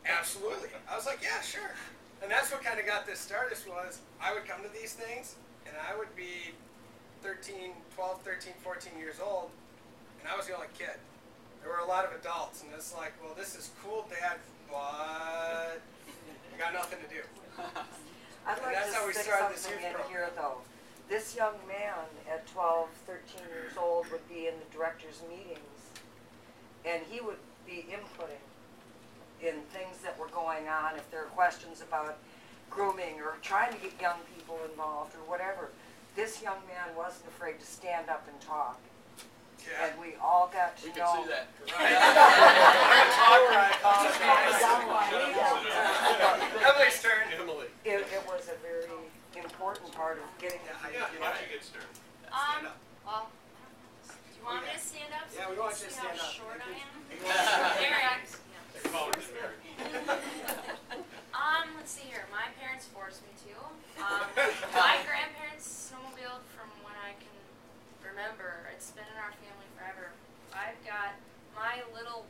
Absolutely. I was like, yeah, sure. And that's what kind of got this started was I would come to these things, and I would be 12, 13, 14 years old, and I was the only kid. There were a lot of adults, and it's like, well, this is cool, Dad, but I got nothing to do. I'd like that's how we to stick started this something youth in program. here, though. This young man at 12, 13 years old would be in the director's meetings, and he would be inputting in things that were going on, if there are questions about grooming or trying to get young people involved or whatever. This young man wasn't afraid to stand up and talk. Yeah. And we all got to We know. can see that. Emily's turn. Emily. It was a very important part of getting Yeah, how did you get started? Well, do you want me to stand up? Yeah, we want you to See how stand up. short I am? There There I am. Let's see here. My parents forced me to. My grandparents snowmobiled from when I can remember. It's been in our family forever. I've got my little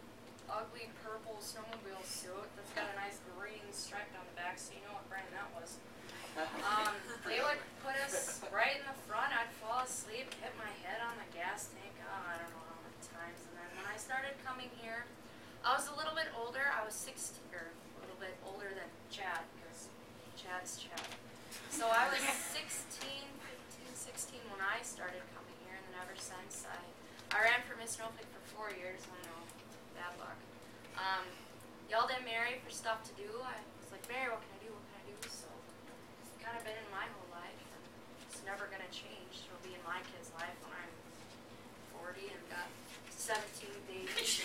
ugly purple snowmobile suit that's got a nice green stripe down the back, so you know what brand that was. They would put us right in the front. I'd fall asleep, hit my head on the gas tank. Oh, I don't know how many times. And then when I started coming here, I was a little bit older. I was 16, or a little bit older than Chad, because Chad's Chad. So I was 16 when I started coming here, and then ever since I ran for Miss Snowflake for 4 years. I know, bad luck. Y'all didn't marry for stuff to do. I was like, Mary, what can I do? What can I do? So it's kind of been in my whole life, and it's never gonna change. It'll be in my kid's life when I'm 40 and got 17 babies.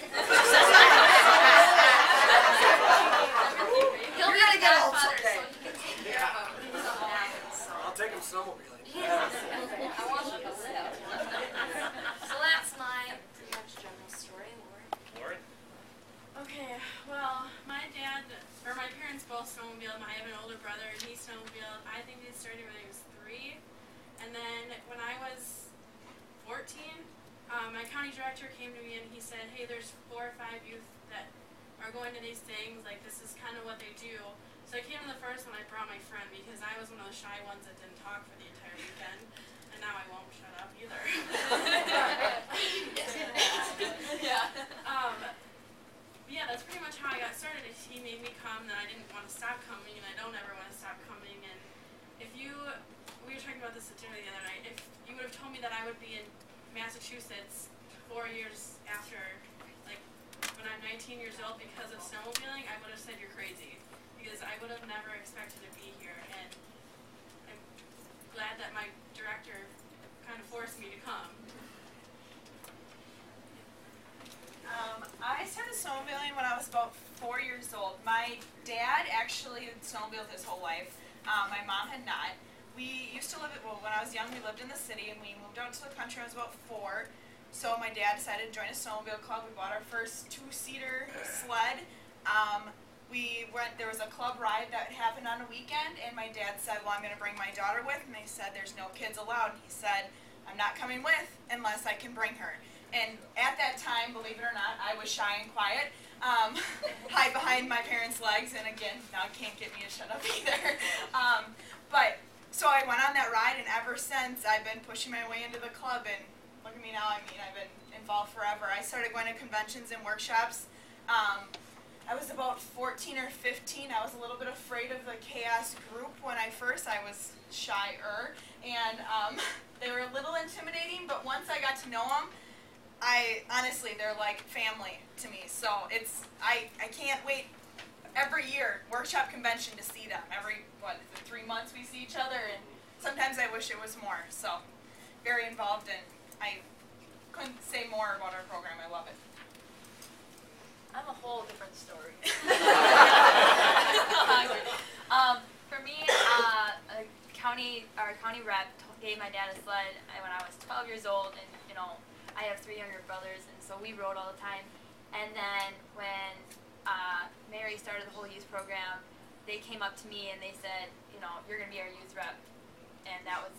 He'll be the godfather, so he can take care of him when something happens. So. I'll take him snowmobiling. Yeah, I want him to live. So that's my pretty much general story, Lauren. Lauren? Okay, well, my parents both snowmobiled. I have an older brother, and he snowmobiled. I think he started when he was 3. And then when I was 14, my county director came to me and he said, hey, there's 4 or 5 youth that are going to these things. Like, this is kind of what they do. So I came to the first one. I brought my friend because I was one of the shy ones that didn't talk for the entire weekend. And now I won't shut up either. Yeah. Yeah, that's pretty much how I got started. He made me come, then I didn't want to stop coming, and I don't ever want to stop coming. And if you, we were talking about this at dinner the other night, if you would have told me that I would be in Massachusetts 4 years after, like, when I'm 19 years old because of snowmobiling, I would have said you're crazy. Because I would have never expected to be here, and I'm glad that my director kind of forced me to come. I started snowmobiling when I was about 4 years old. My dad actually had snowmobiled his whole life. My mom had not. We used to live when I was young, we lived in the city, and we moved out to the country when I was about 4. So my dad decided to join a snowmobile club. We bought our first 2-seater sled. There was a club ride that happened on a weekend, and my dad said, well, I'm going to bring my daughter with, and they said, there's no kids allowed. And he said, I'm not coming with unless I can bring her. And at that time, believe it or not, I was shy and quiet, hide behind my parents' legs, and again, now can't get me to shut up either. So I went on that ride, and ever since, I've been pushing my way into the club, and look at me now, I mean, I've been involved forever. I started going to conventions and workshops. I was about 14 or 15. I was a little bit afraid of the chaos group when I was shyer, and they were a little intimidating, but once I got to know them, honestly, they're like family to me. So I can't wait every year, workshop convention, to see them. Every, 3 months we see each other, and sometimes I wish it was more. So very involved, and I couldn't say more about our program. I love it. I'm a whole different story. For me, our county rep gave my dad a sled when I was 12 years old, and you know, I have 3 younger brothers, and so we rode all the time. And then when Mary started the whole youth program, they came up to me and they said, you know, you're gonna be our youth rep, and that was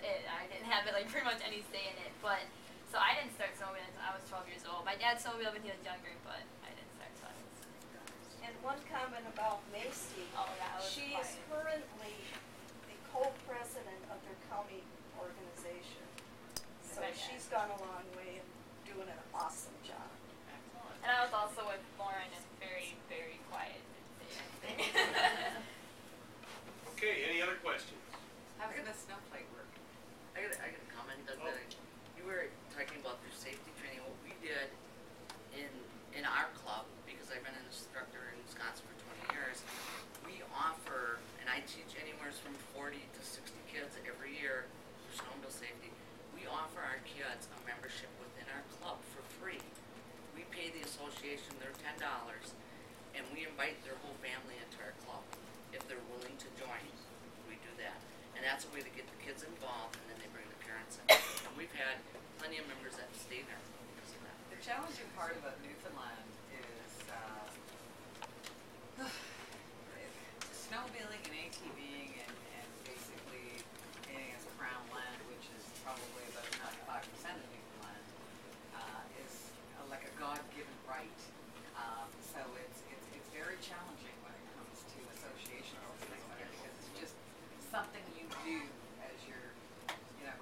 it. I didn't have like pretty much any say in it, but so I didn't start snowmobiling until I was 12 years old. My dad snowmobiled when he was younger, but I didn't start until I was. And one comment about Macy. Oh yeah, She is currently the co-president of their county organization. So she's gone a long way and doing an awesome job. Excellent. And I was also with Lauren, and very, very quiet. Okay, any other questions? How does the snowflake work? I got a comment on that. You were talking about the safety training. What we did in our club, because I've been an instructor in Wisconsin for 20 years, we offer, and I teach anywhere from 40 to 60 kids every year for snowmobile safety. We offer our kids a membership within our club for free. We pay the association their $10, and we invite their whole family into our club. If they're willing to join, we do that. And that's a way to get the kids involved, and then they bring the parents in. And we've had plenty of members that stay there because of that. The challenging part about Newfoundland is snowmobiling and ATVing and basically being as crown land, which is probably about 95% of Newfoundland, is like a God-given right. So it's very challenging when it comes to associations and things like that, because it's just something you do as you're,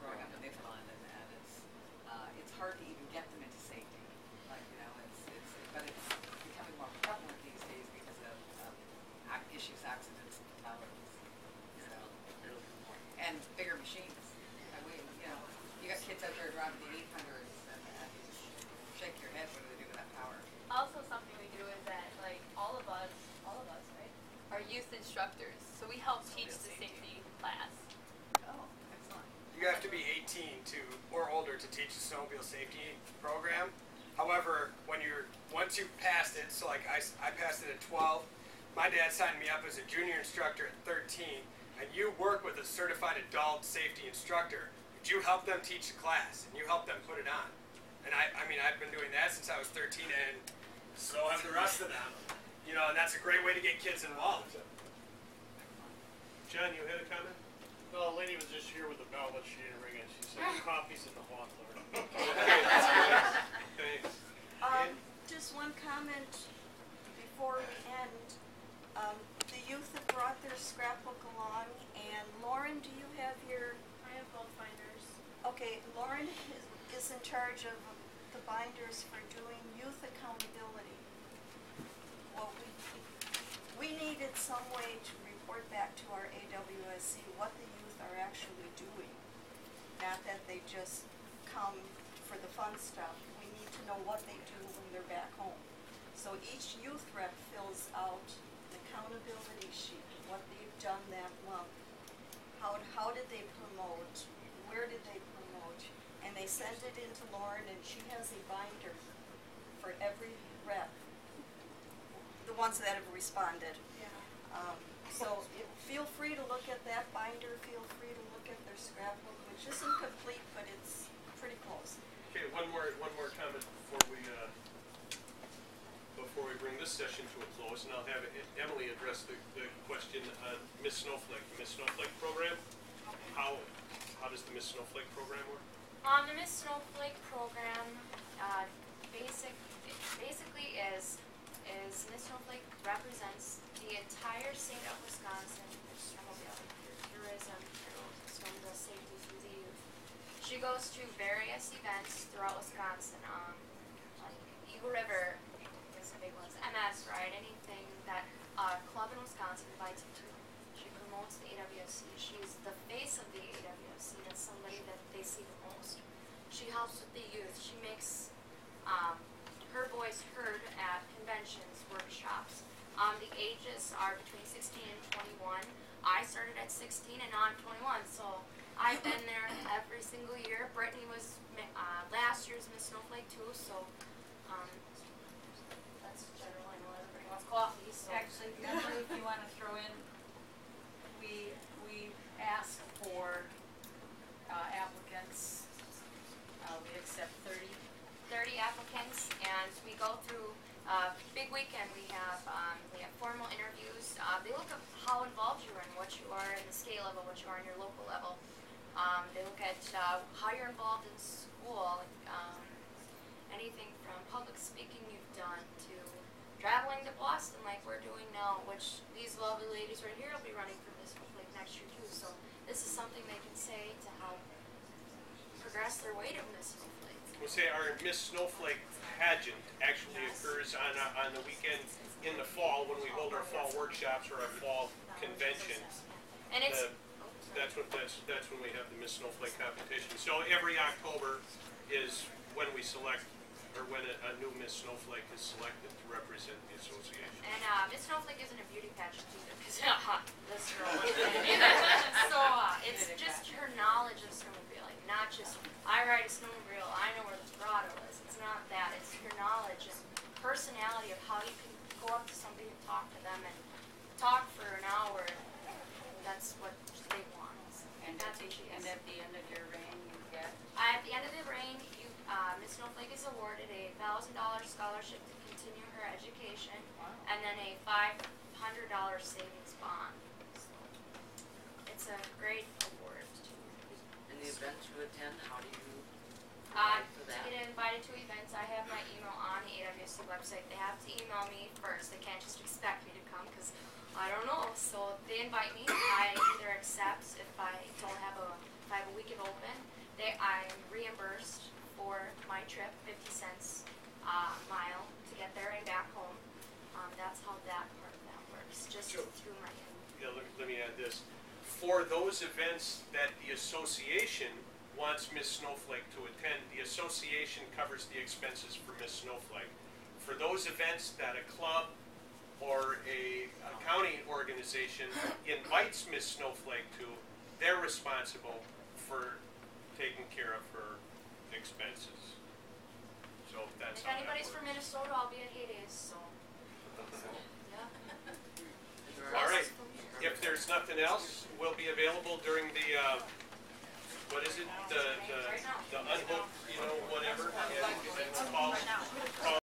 growing up in Newfoundland, and it's hard to even get them into safety. Like, but it's becoming more prevalent these days because of issues, accidents, and fatalities. So, and bigger machines. And you got kids out there driving the 800s, and you just shake your head. What do they do with that power? Also, something we do is that, like, all of us, right, are youth instructors. So we help teach the safety class. Oh, excellent. You have to be 18 or older to teach the snowmobile safety program. However, once you passed it, so like I passed it at 12, my dad signed me up as a junior instructor at 13, and you work with a certified adult safety instructor, but you help them teach the class, and you help them put it on. And I mean, I've been doing that since I was 13, and so have the rest of them. And that's a great way to get kids involved. John, you had a comment? Well, a lady was just here with a bell, but she didn't ring it. She said, coffee's in the hot, Lord. Thanks. Just one comment before we end. The youth have brought their scrapbook along, and Lauren, do you have your? I have both binders. Okay, Lauren is in charge of the binders for doing youth accountability. Well, we needed some way to report back to our AWSC what the youth are actually doing. Not that they just come for the fun stuff. We need to know what they do when they're back home. So each youth rep fills out an accountability sheet, what they've done that month. How did they promote? Where did they promote? And they send it in to Lauren, and she has a binder for every rep, the ones that have responded. Yeah. So feel free to look at that binder, feel free to look at their scrapbook, which isn't complete, but it's pretty close. Okay, one more comment before we bring this session to a close, and I'll have Emily address the question on Miss Snowflake. The Miss Snowflake program, how does the Miss Snowflake program work? The Miss Snowflake program basically is Miss Snowflake represents the entire state of Wisconsin through snowmobile, through tourism, through snowmobile safety, through the youth. She goes to various events throughout Wisconsin, like Eagle River is a big one, MS Ride, anything that a club in Wisconsin invites her to. She promotes the AWSC. She's the face of the AWSC. That's somebody that they see the most. She helps with the youth. She makes her voice heard at conventions, workshops. The ages are between 16 and 21. I started at 16 and now I'm 21, so I've been there every single year. Brittany was last year's Miss Snowflake too, so that's general. I know everybody wants coffee, so. Actually, Emily, if you want to throw in, we ask for applicants. We accept 30 applicants, and we go through big weekend. We have formal interviews. They look at how involved you are and what you are in the state level, what you are in your local level. They look at how you're involved in school, anything from public speaking you've done to traveling to Boston like we're doing now, which these lovely ladies right here will be running for Miss Snowflake next year too. So this is something they can say to help progress their way to Miss Snowflake. We'll say our Miss Snowflake pageant actually occurs on the weekend in the fall when we hold our fall workshops or our fall convention. And it's that's when we have the Miss Snowflake competition. So every October is when we select, or when a new Miss Snowflake is selected to represent the association. And Miss Snowflake isn't a beauty pageant either, because this girl wasn't either. So it's just her knowledge of snowmobiling, not just I ride a snowmobile, I know where the throttle is. It's not that. It's your knowledge and personality of how you can go up to somebody and talk to them and talk for an hour. That's what they want. And that's what she is. And at the end of your reign, you get? At the end of the reign, Miss Snowflake is awarded a $1,000 scholarship to continue her education, and then a $500 savings bond. So it's a great award. In the events you attend, how do you apply for that? To get invited to events, I have my email on the AWSC website. They have to email me first. They can't just expect me to come because I don't know. So they invite me. I either accept if I don't have if I have a weekend open. I'm reimbursed for my trip, 50 cents mile to get there and back home. That's how that part of that works, just through my Yeah, let me add this. For those events that the association wants Miss Snowflake to attend, the association covers the expenses for Miss Snowflake. For those events that a club or a county organization invites Miss Snowflake to, they're responsible for taking care of her expenses. So that's If anybody's from Minnesota, I'll be at Hades, so. Yeah. All right. If there's nothing else, we'll be available during the what is it? The unhooked, whatever. And call